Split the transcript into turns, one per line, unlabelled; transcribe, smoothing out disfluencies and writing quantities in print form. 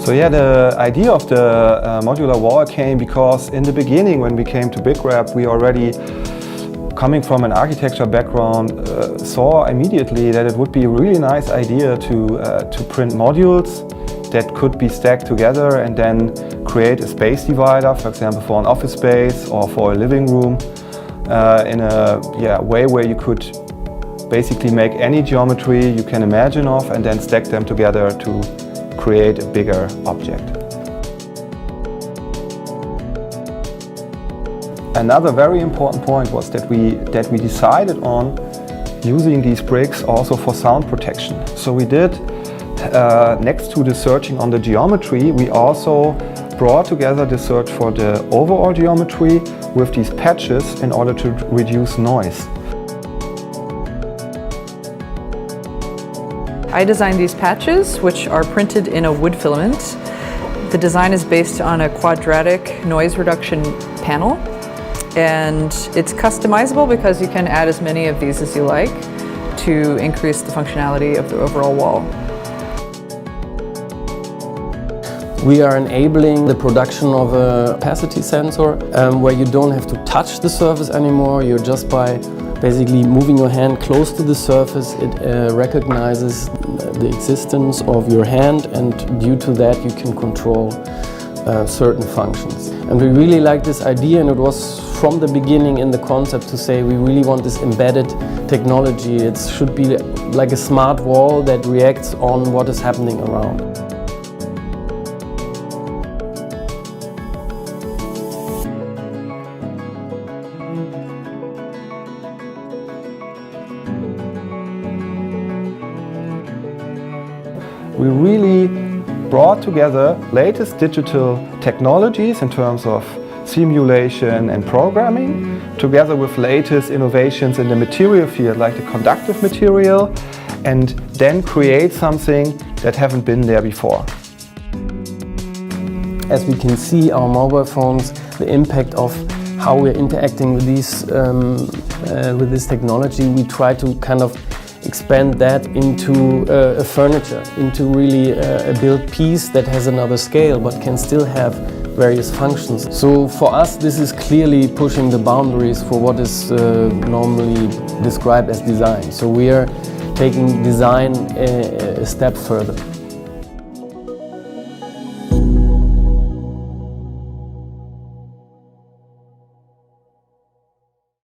So yeah, the idea of the modular wall came because in the beginning when we came to BigRep, we already, coming from an architecture background, saw immediately that it would be a really nice idea to print modules that could be stacked together and then create a space divider, for example for an office space or for a living room, in a way where you could basically make any geometry you can imagine of and then stack them together to create a bigger object. Another very important point was that we decided on using these bricks also for sound protection. So we did, next to the searching on the geometry, we also brought together the search for the overall geometry with these patches in order to reduce noise.
I designed these patches, which are printed in a wood filament. The design is based on a quadratic noise reduction panel, and it's customizable because you can add as many of these as you like to increase the functionality of the overall wall.
We are enabling the production of a opacity sensor where you don't have to touch the surface anymore. You're just by basically moving your hand close to the surface, it recognizes the existence of your hand, and due to that you can control certain functions. And we really like this idea, and it was from the beginning in the concept to say we really want this embedded technology. It should be like a smart wall that reacts on what is happening around.
We really brought together latest digital technologies in terms of simulation and programming, together with latest innovations in the material field, like the conductive material, and then create something that haven't been there before.
As we can see, our mobile phones, the impact of how we're interacting with this technology, we try to kind of expand that into a furniture, into really a built piece that has another scale but can still have various functions. So for us this is clearly pushing the boundaries for what is normally described as design. So we are taking design a step further.